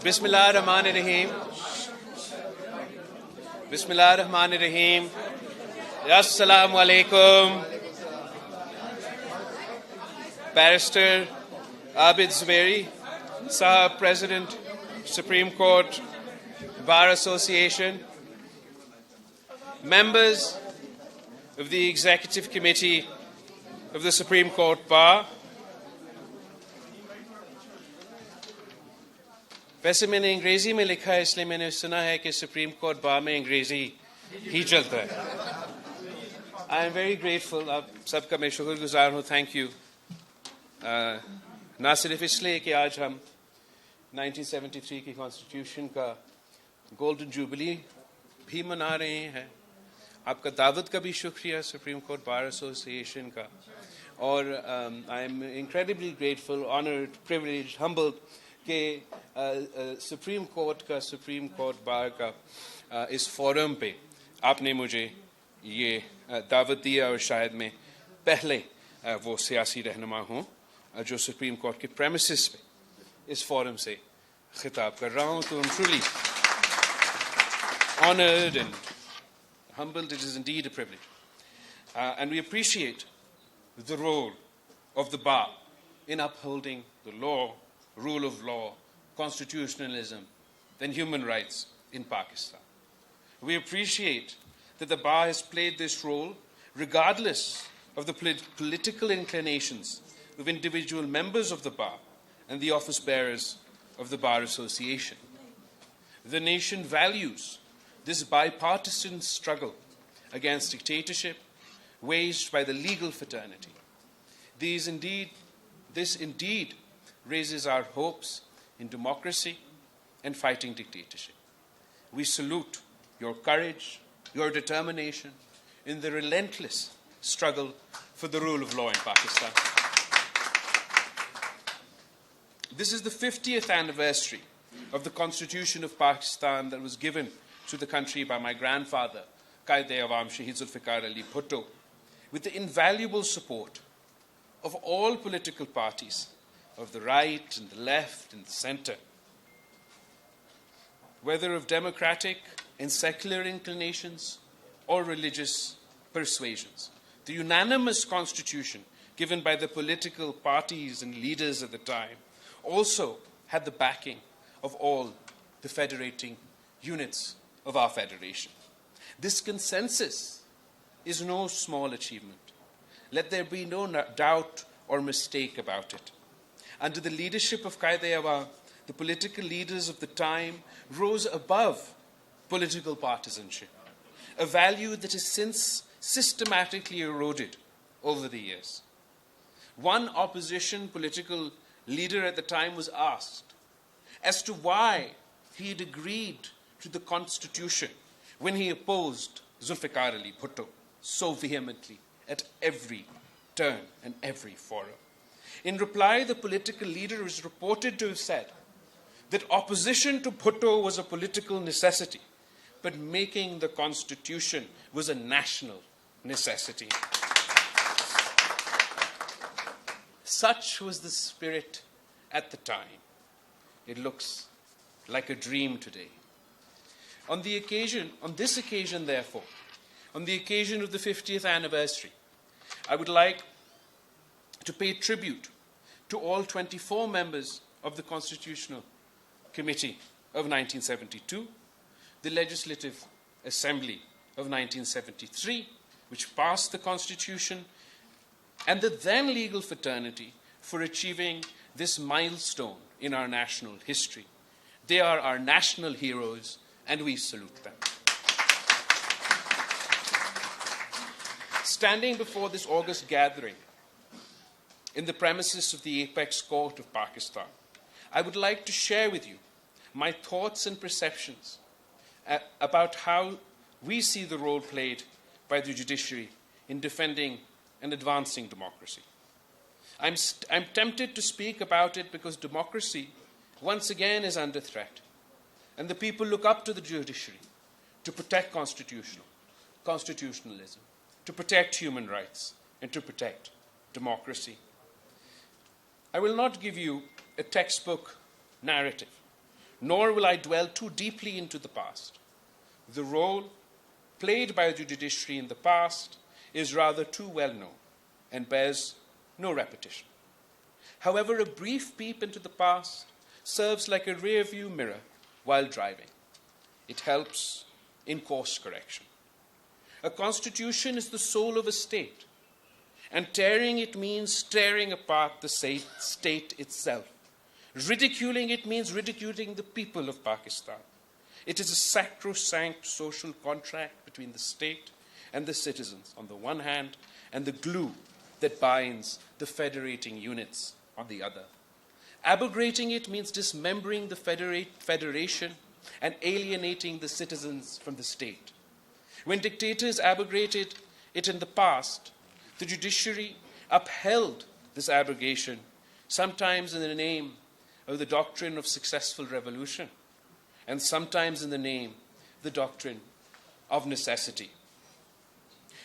Bismillahirrahmanirrahim. Bismillahirrahmanirrahim. Assalamu alaikum. Barrister Abid Zubairi, Sahab, President, Supreme Court, Bar Association, members of the Executive Committee of the Supreme Court Bar. वैसे मैंने अंग्रेजी में लिखा है इसलिए मैंने सुना है कि सुप्रीम कोर्ट बार में अंग्रेजी ही चलता है. I am very grateful. आप सबका मैं शुक्रगुजार हूँ. Thank you. ना सिर्फ इसलिए कि आज हम 1973 की कॉन्स्टिट्यूशन का गोल्डन जुबली भी मना रहे हैं. आपका दावत का भी शुक्रिया सुप्रीम कोर्ट बार एसोसिएशन का. और I am incredibly grateful, honored, privileged, humbled कि सुप्रीम कोर्ट बार का इस फोरम पे आपने मुझे ये दावत दिया और शायद मैं पहले वो सियासी रहनुमा हूँ जो सुप्रीम कोर्ट के प्रेमिसेस पे इस फोरम से खिताब कर रहा हूँ. तो I'm truly honored and humbled. It is indeed a privilege. And we appreciate the role of the bar in upholding the law, rule of law, constitutionalism, and human rights in Pakistan. We appreciate that the bar has played this role regardless of the political inclinations of individual members of the bar and the office bearers of the Bar Association. The nation values this bipartisan struggle against dictatorship waged by the legal fraternity. This indeed raises our hopes in democracy and fighting dictatorship. We salute your courage, your determination in the relentless struggle for the rule of law in Pakistan. This is the 50th anniversary of the Constitution of Pakistan that was given to the country by my grandfather, Qaid-e-Awam Shahid Zulfikar Ali Bhutto, with the invaluable support of all political parties, of the right and the left and the center, whether of democratic and secular inclinations or religious persuasions. The unanimous constitution given by the political parties and leaders at the time also had the backing of all the federating units of our federation. This consensus is no small achievement. Let there be no doubt or mistake about it. Under the leadership of Qaid-e-Awam, the political leaders of the time rose above political partisanship, a value that has since systematically eroded over the years. One opposition political leader at the time was asked as to why he had agreed to the Constitution when he opposed Zulfikar Ali Bhutto so vehemently at every turn and every forum. In reply, the political leader is reported to have said that opposition to Bhutto was a political necessity, but making the Constitution was a national necessity. Such was the spirit at the time. It looks like a dream today. On this occasion, therefore, on the occasion of the 50th anniversary, I would like to pay tribute to all 24 members of the Constitutional Committee of 1972, the Legislative Assembly of 1973, which passed the Constitution, and the then legal fraternity for achieving this milestone in our national history. They are our national heroes, and we salute them. Standing before this august gathering in the premises of the Apex Court of Pakistan, I would like to share with you my thoughts and perceptions about how we see the role played by the judiciary in defending and advancing democracy. I'm tempted to speak about it because democracy, once again, is under threat, and the people look up to the judiciary to protect constitutionalism, to protect human rights, and to protect democracy. I will not give you a textbook narrative, nor will I dwell too deeply into the past. The role played by the judiciary in the past is rather too well known and bears no repetition. However, a brief peep into the past serves like a rear-view mirror while driving. It helps in course correction. A constitution is the soul of a state, and tearing it means tearing apart the state itself. Ridiculing it means ridiculing the people of Pakistan. It is a sacrosanct social contract between the state and the citizens on the one hand, and the glue that binds the federating units on the other. Abrogating it means dismembering the federation and alienating the citizens from the state. When dictators abrogated it in the past, the judiciary upheld this abrogation, sometimes in the name of the doctrine of successful revolution, and sometimes in the name of the doctrine of necessity.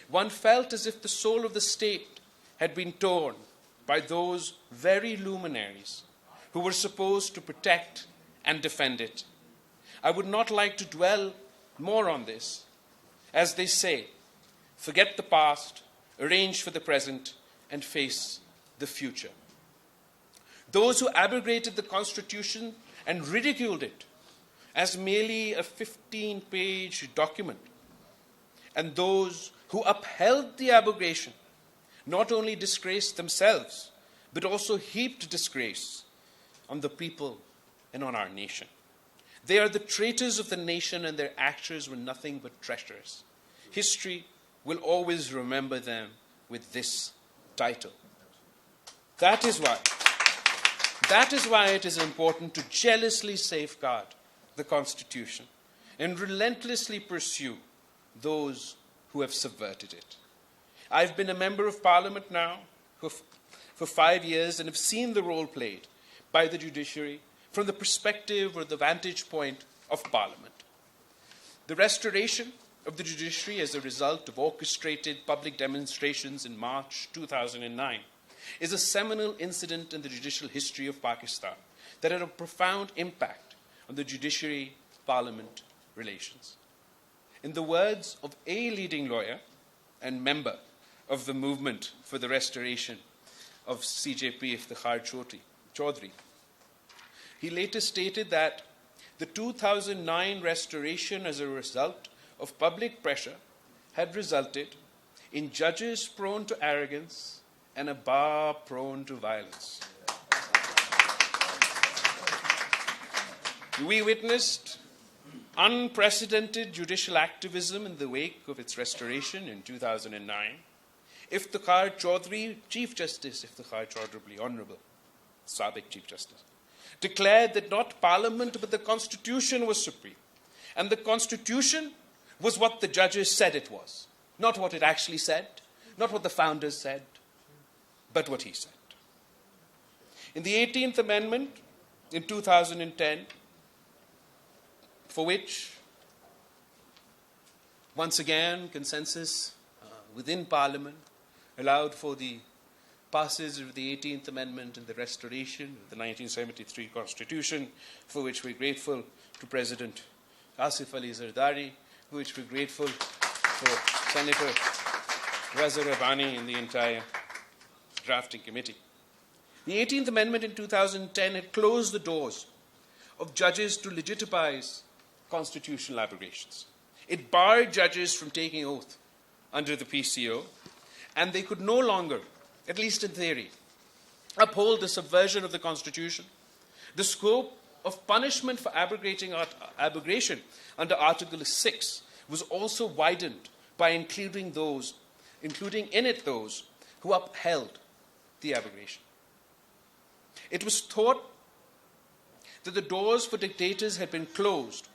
One felt as if the soul of the state had been torn by those very luminaries who were supposed to protect and defend it. I would not like to dwell more on this. As they say, forget the past, arrange for the present, and face the future. Those who abrogated the Constitution and ridiculed it as merely a 15-page document, and those who upheld the abrogation not only disgraced themselves, but also heaped disgrace on the people and on our nation. They are the traitors of the nation, and their actions were nothing but treacherous. History will always remember them with this title. That is why it is important to jealously safeguard the Constitution and relentlessly pursue those who have subverted it. I've been a member of Parliament now for 5 years and have seen the role played by the judiciary from the perspective or the vantage point of Parliament. The restoration of the judiciary as a result of orchestrated public demonstrations in March 2009 is a seminal incident in the judicial history of Pakistan that had a profound impact on the judiciary-parliament relations. In the words of a leading lawyer and member of the movement for the restoration of CJP Iftikhar Chaudhry, he later stated that the 2009 restoration as a result of public pressure had resulted in judges prone to arrogance and a bar prone to violence. We witnessed unprecedented judicial activism in the wake of its restoration in 2009. Iftikhar Chaudhry, Chief Justice Iftikhar Chaudhry, Honourable, Sabiq Chief Justice, declared that not Parliament but the Constitution was supreme. And the Constitution was what the judges said it was. Not what it actually said, not what the founders said, but what he said. In the 18th Amendment in 2010, for which, once again, consensus within Parliament allowed for the passage of the 18th Amendment and the restoration of the 1973 Constitution, for which we're grateful to President Asif Ali Zardari, for which we're grateful for Senator Reza Rabbani and the entire drafting committee. The 18th Amendment in 2010 had closed the doors of judges to legitimize constitutional abrogations. It barred judges from taking oath under the PCO, and they could no longer, at least in theory, uphold the subversion of the Constitution. The scope of punishment for abrogation under Article 6 was also widened by including in it those who upheld the abrogation. It was thought that the doors for dictators had been closed,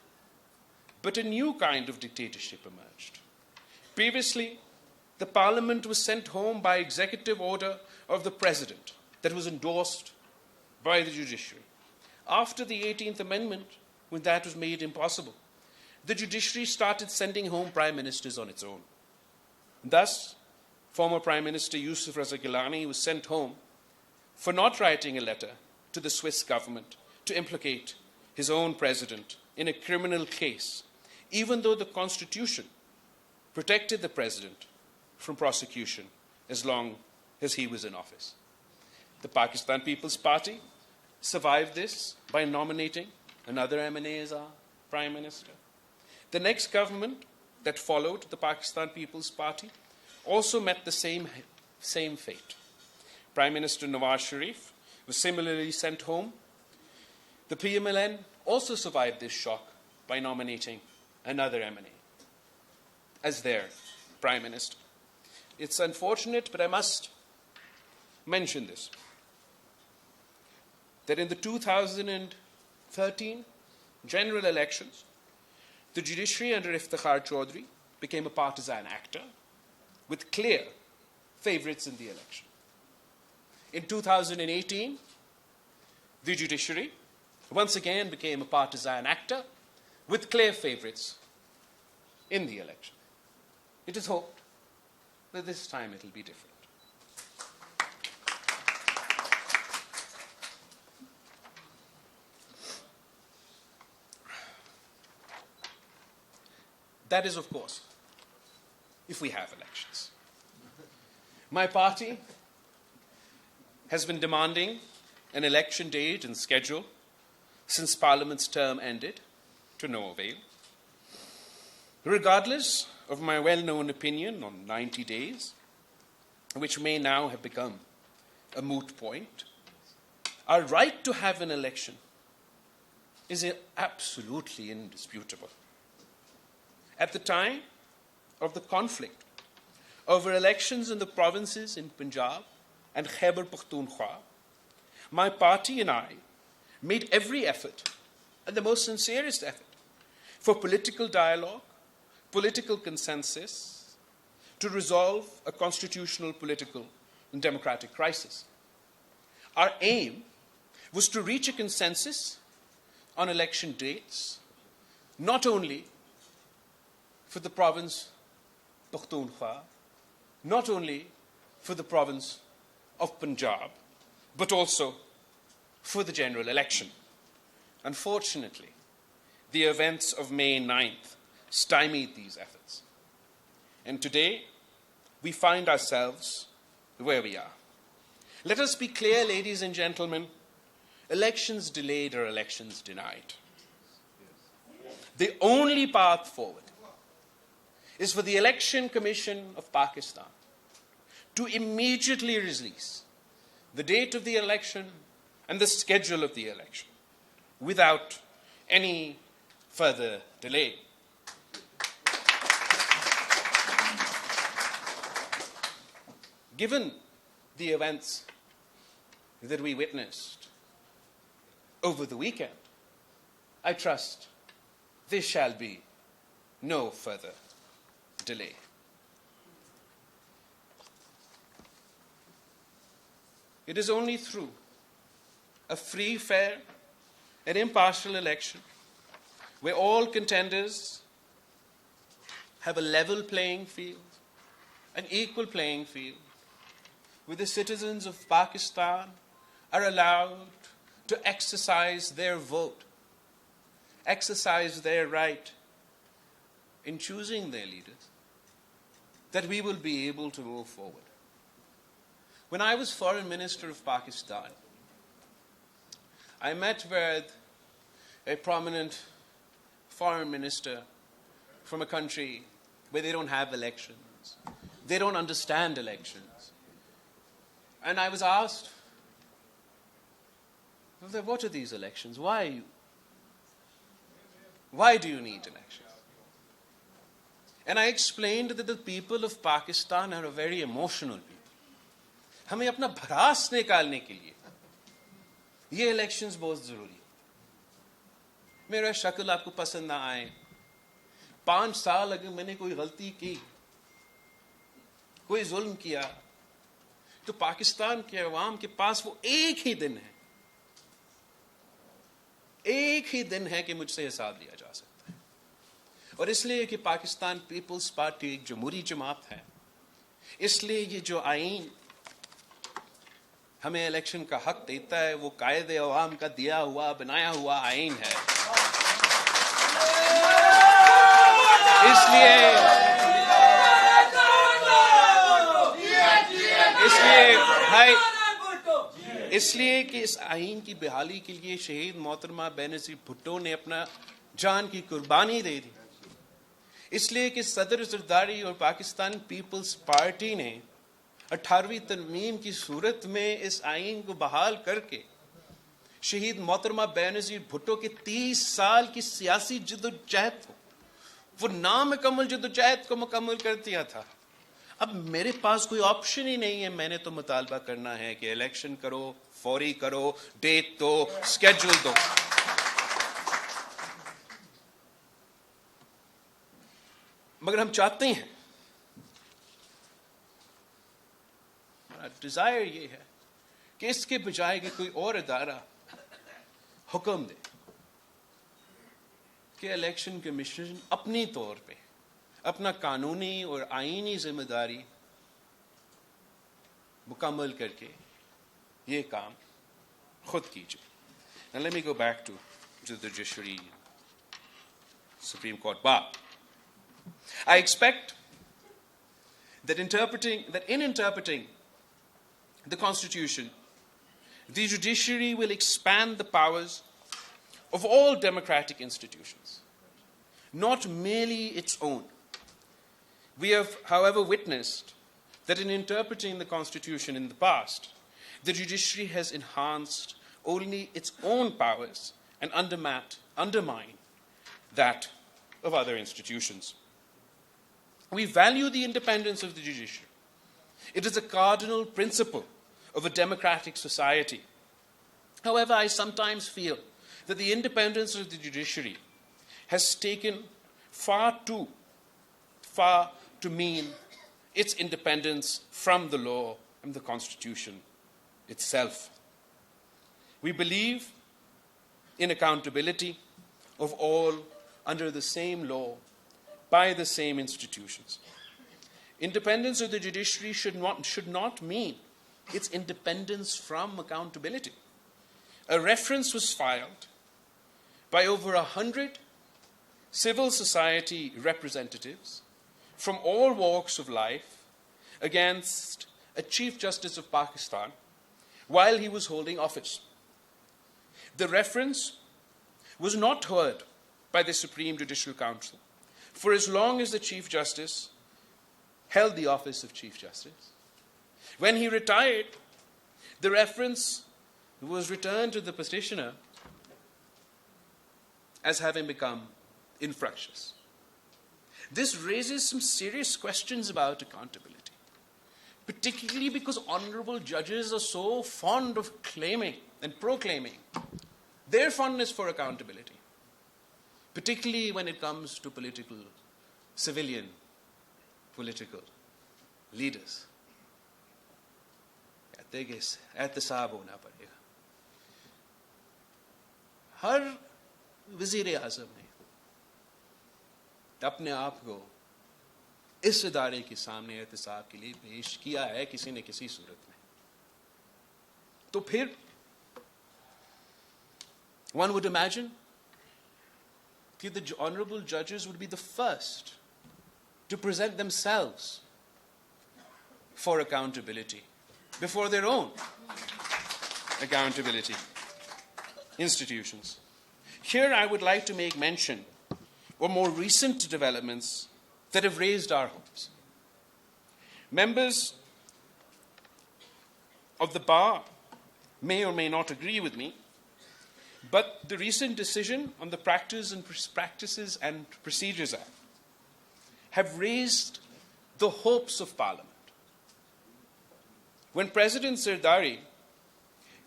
but a new kind of dictatorship emerged. Previously, the Parliament was sent home by executive order of the President that was endorsed by the judiciary. After the 18th Amendment, when that was made impossible, the judiciary started sending home prime ministers on its own. Thus, former Prime Minister Yusuf Raza Gilani was sent home for not writing a letter to the Swiss government to implicate his own president in a criminal case, even though the Constitution protected the president from prosecution as long as he was in office. The Pakistan People's Party survived this by nominating another MNA as our Prime Minister. The next government that followed the Pakistan People's Party also met the same fate. Prime Minister Nawaz Sharif was similarly sent home. The PMLN also survived this shock by nominating another MNA as their Prime Minister. It's unfortunate, but I must mention this, that in the 2013 general elections, the judiciary under Iftikhar Chaudhry became a partisan actor with clear favorites in the election. In 2018, the judiciary once again became a partisan actor with clear favorites in the election. It is hoped that this time it will be different. That is, of course, if we have elections. My party has been demanding an election date and schedule since Parliament's term ended, to no avail. Regardless of my well-known opinion on 90 days, which may now have become a moot point, our right to have an election is absolutely indisputable. At the time of the conflict over elections in the provinces in Punjab and Khyber Pakhtunkhwa, my party and I made every effort, and the most sincerest effort, for political dialogue, political consensus, to resolve a constitutional, political, and democratic crisis. Our aim was to reach a consensus on election dates, not only for the province Pakhtunkhwa, not only for the province of Punjab, but also for the general election. Unfortunately, the events of May 9th stymied these efforts. And today, we find ourselves where we are. Let us be clear, ladies and gentlemen, elections delayed are elections denied. The only path forward is for the Election Commission of Pakistan to immediately release the date of the election and the schedule of the election without any further delay. Given the events that we witnessed over the weekend, I trust there shall be no further delay. It is only through a free, fair, and impartial election where all contenders have a level playing field, an equal playing field, where the citizens of Pakistan are allowed to exercise their vote, exercise their right in choosing their leaders, that we will be able to move forward. When I was Foreign Minister of Pakistan, I met with a prominent foreign minister from a country where they don't have elections. They don't understand elections. And I was asked, what are these elections? Why do you need elections? And I explained that the people of Pakistan are a very emotional people. हमें अपना भड़ास निकालने के लिए ये elections बहुत जरूरी है. मेरा शक्ल आपको पसंद ना आए, 5 साल अगर मैंने कोई गलती की, कोई जुल्म किया, तो पाकिस्तान के अवाम के पास वो एक ही दिन है कि मुझसे हिसाब लिया जा सकता है. और इसलिए कि पाकिस्तान पीपल्स पार्टी एक जमहूरी जमात है, इसलिए ये जो आईन हमें इलेक्शन का हक देता है वो कायदे अवाम का दिया हुआ बनाया हुआ आईन है। इसलिए कि इस आईन की बहाली के लिए शहीद मोहतरमा बेनज़ीर भुट्टो ने अपना जान की कुर्बानी दे दी। इसलिए कि सदर जरदारी और पाकिस्तान पीपल्स पार्टी ने 18वीं तरमीम की सूरत में इस आईन को बहाल करके शहीद मोहतरमा बेनज़ीर भुट्टो के 30 साल की सियासी जद्दोजहद को, वो नामुकम्मल जद्दोजहद को मुकम्मल कर दिया था। अब मेरे पास कोई ऑप्शन ही नहीं है, मैंने तो मुतालबा करना है कि इलेक्शन करो, फौरी करो, डेट दो, स्केड्यूल दो। मगर हम चाहते हैं, डिजायर ये है कि इसके बजाय कि कोई और इदारा हुक्म दे कि इलेक्शन कमीशन अपनी तौर पे अपना कानूनी और आईनी जिम्मेदारी मुकम्मल करके ये काम खुद कीजिए। Now let me go back to the judiciary, Supreme Court bar. I expect that in interpreting the Constitution, the judiciary will expand the powers of all democratic institutions, not merely its own. We have, however, witnessed that in interpreting the Constitution in the past, the judiciary has enhanced only its own powers and undermined that of other institutions. We value the independence of the judiciary. It is a cardinal principle of a democratic society. However, I sometimes feel that the independence of the judiciary has taken far too far to mean its independence from the law and the Constitution itself. We believe in accountability of all under the same law by the same institutions. Independence of the judiciary should not mean its independence from accountability. A reference was filed by over 100 civil society representatives from all walks of life against a Chief Justice of Pakistan while he was holding office. The reference was not heard by the Supreme Judicial Council for as long as the Chief Justice held the office of Chief Justice. When he retired, the reference was returned to the petitioner as having become infructuous. This raises some serious questions about accountability, particularly because honorable judges are so fond of claiming and proclaiming their fondness for accountability, particularly when it comes to civilian political leaders. कहते कि एहतसाब होना पड़ेगा। हर वज़ीर आज़म ने अपने आप को इस इदारे के सामने एहतसाब के लिए पेश किया है किसी न किसी सूरत में। तो फिर one would imagine that the honorable judges would be the first to present themselves for accountability before their own accountability institutions. Here I would like to make mention of more recent developments that have raised our hopes. Members of the bar may or may not agree with me, but the recent decision on the Practices and Procedures Act have raised the hopes of Parliament. When President Zardari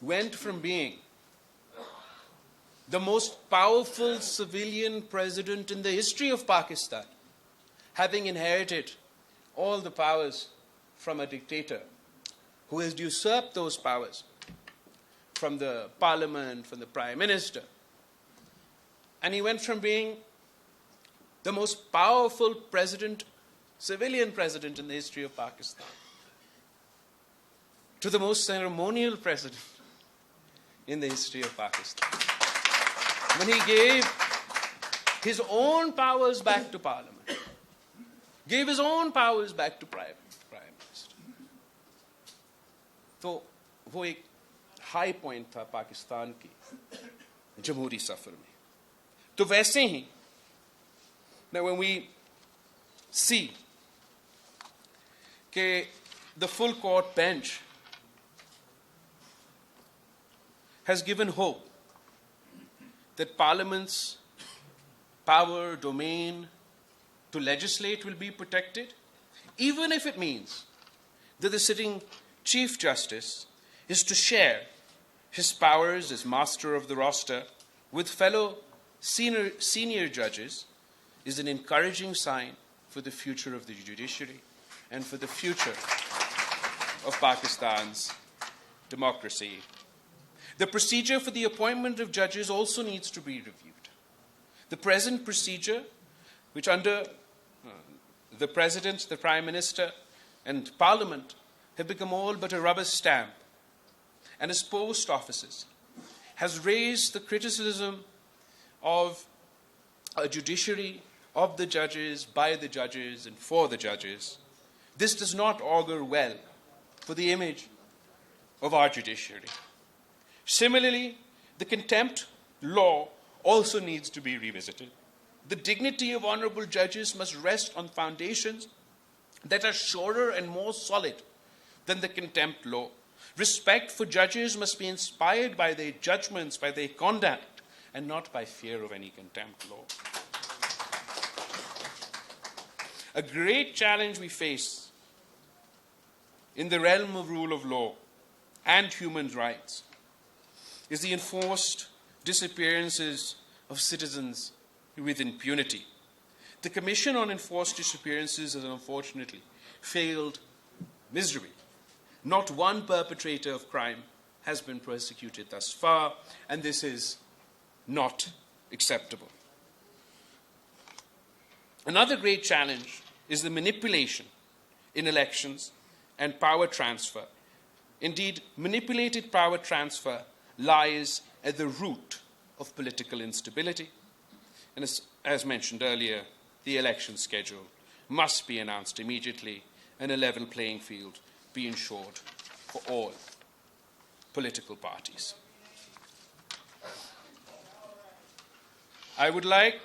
went from being the most powerful civilian president in the history of Pakistan, having inherited all the powers from a dictator who has usurped those powers from the parliament, from the prime minister, and he went from being the most powerful president, civilian president in the history of Pakistan, to the most ceremonial president in the history of Pakistan, when he gave his own powers back to Parliament, gave his own powers back to Prime Minister. तो वो एक high point था पाकिस्तान की जमहूरी सफर में. तो वैसे ही, now when we see that the full court bench has given hope that Parliament's power, domain to legislate will be protected, even if it means that the sitting Chief Justice is to share his powers as master of the roster with fellow senior judges, is an encouraging sign for the future of the judiciary and for the future of Pakistan's democracy. The procedure for the appointment of judges also needs to be reviewed. The present procedure, which under the President, the Prime Minister, and Parliament have become all but a rubber stamp, and as post offices, has raised the criticism of a judiciary, of the judges, by the judges, and for the judges. This does not augur well for the image of our judiciary. Similarly, the contempt law also needs to be revisited. The dignity of honorable judges must rest on foundations that are surer and more solid than the contempt law. Respect for judges must be inspired by their judgments, by their conduct, and not by fear of any contempt law. A great challenge we face in the realm of rule of law and human rights is the enforced disappearances of citizens with impunity. The Commission on Enforced Disappearances has unfortunately failed miserably. Not one perpetrator of crime has been prosecuted thus far, and this is not acceptable. Another great challenge is the manipulation in elections and power transfer. Indeed, manipulated power transfer lies at the root of political instability. And as mentioned earlier, the election schedule must be announced immediately and a level playing field be ensured for all political parties. I would like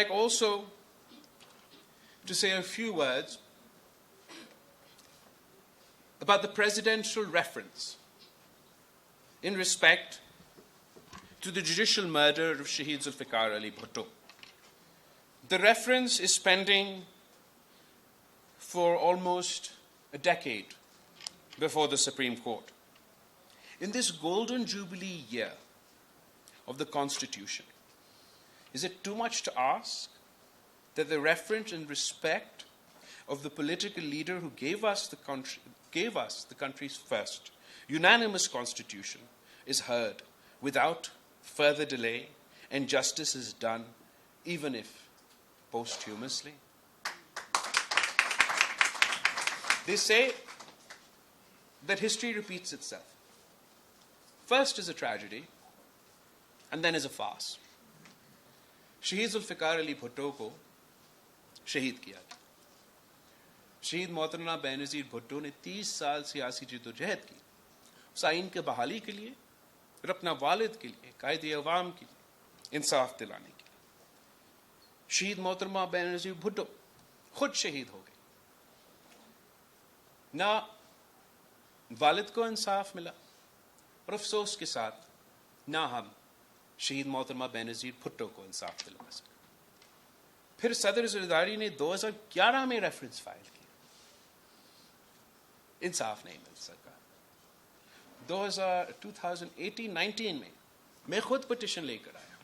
also to say a few words about the presidential reference in respect to the judicial murder of Shahid Zulfikar Ali Bhutto. The reference is pending for almost a decade before the Supreme Court. In this golden jubilee year of the Constitution, is it too much to ask that the reference and respect of the political leader who gave us the country's first unanimous constitution is heard without further delay, and justice is done, even if posthumously? They say that history repeats itself. First is a tragedy, and then is a farce. शहीद जुल्फ़िकार अली भुट्टो को शहीद किया गया. शहीद मोहतरमा बेनज़ीर भुट्टो ने 30 साल सियासी जद्दोजहद की उस आइन के बहाली के लिए और अपना वालिद के लिए, कायदे अवाम के लिए इंसाफ दिलाने के लिए. शहीद मोहतरमा बेनज़ीर भुट्टो खुद शहीद हो गए. ना वालिद को इंसाफ मिला और अफसोस के साथ ना हम शहीद मोहतरमा बेनज़ीर भुट्टो को इंसाफ दिलवा सके. फिर सदर ज़रदारी ने 2011 में रेफरेंस फाइल किया. इंसाफ नहीं मिल सका. 2018-19 में मैं खुद पिटिशन लेकर आया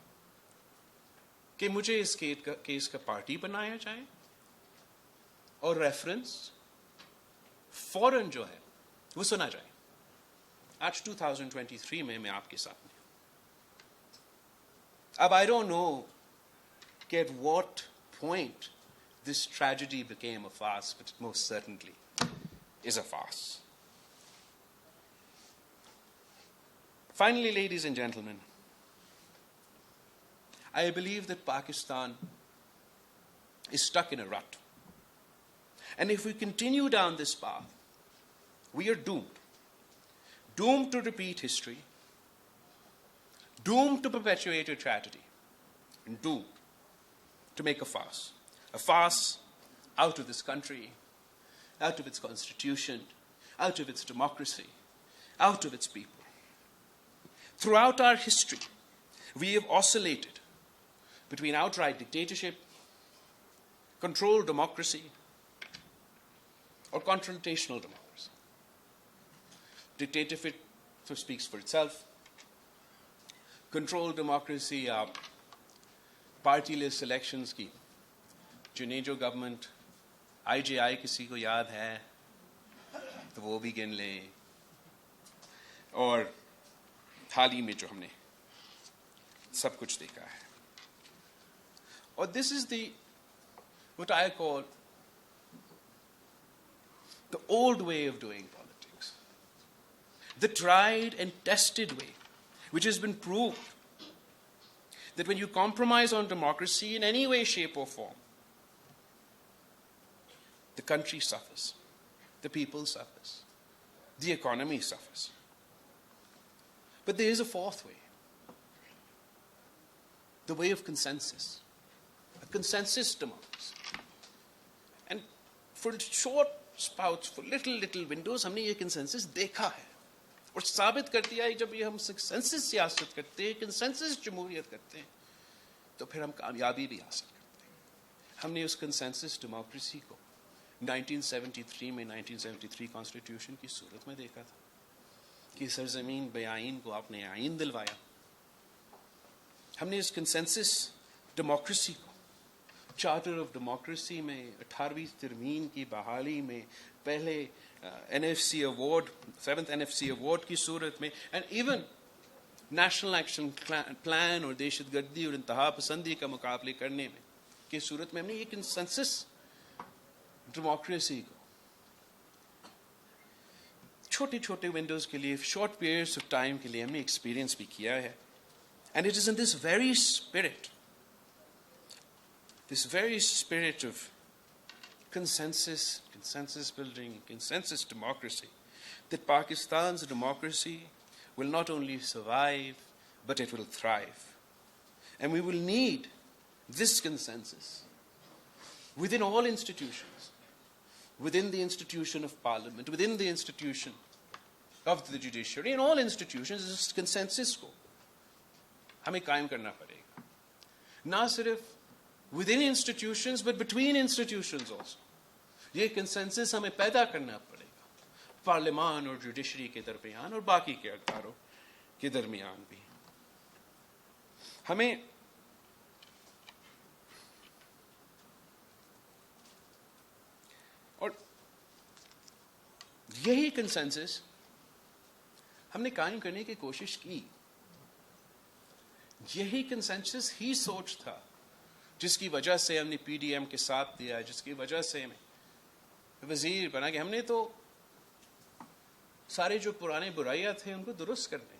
कि मुझे इस केस का पार्टी बनाया जाए और रेफरेंस फौरन जो है वो सुना जाए. आज 2023 में मैं आपके सामने. I don't know at what point this tragedy became a farce, but most certainly is a farce. Finally, ladies and gentlemen, I believe that Pakistan is stuck in a rut. And if we continue down this path, we are doomed. Doomed to repeat history, doomed to perpetuate a tragedy, and doomed to make a farce out of this country, out of its constitution, out of its democracy, out of its people. Throughout our history, we have oscillated between outright dictatorship, controlled democracy, or confrontational democracy. Dictatorship speaks for itself. Controlled democracy, party-less elections की जिन्हें जो government IJI किसी को याद है तो वो भी गिन ले, और हाल ही में जो हमने सब कुछ देखा है. और this is what I call the old way of doing politics, the tried and tested way, which has been proved that when you compromise on democracy in any way, shape or form, the country suffers, the people suffers, the economy suffers. But there is a fourth way, the way of consensus, a consensus democracy. And for short spouts, for little windows, हमने ये consensus देखा है और साबित कर दिया है. जब ये हम consensus सियासत करते हैं, consensus जमहूरियत करते हैं, तो फिर हम कामयाबी भी हासिल करते हैं. हमने उस consensus democracy को 1973 में 1973 कॉन्स्टिट्यूशन की सूरत में देखा था कि सरजमीन बेआइन को आपने आइन दिलवाया. हमने इस कंसेंसस डेमोक्रेसी को चार्टर ऑफ डेमोक्रेसी में 18वीं तरमीम की बहाली में पहले NFC award 7th NFC award की सूरत में, and even national action plan और दहशतगर्दी और इंतहा पसंदी का मुकाबले करने में की सूरत में हमने ये कंसेंसस डेमोक्रेसी को छोटे छोटे विंडोज के लिए, शॉर्ट पीरियड्स ऑफ टाइम के लिए हमने एक्सपीरियंस भी किया है. And it is in this very spirit of consensus building, consensus democracy, that Pakistan's democracy will not only survive, but it will thrive. And we will need this consensus within all institutions, within the institution of parliament, within the institution of the judiciary, in all institutions, this consensus को हमें कायम करना पड़ेगा. ना सिर्फ within institutions, but between institutions also. ये consensus हमें पैदा करना पड़ेगा पार्लियामान और जुडिशरी के दरमियान और बाकी के अदारों के दरमियान भी. हमें और यही कंसेंसस हमने कायम करने की कोशिश की. यही कंसेंसस ही सोच था जिसकी वजह से हमने PDM के साथ दिया, जिसकी वजह से हमें वजीर बना कि हमने तो सारे जो पुराने बुराइयां थे उनको दुरुस्त करने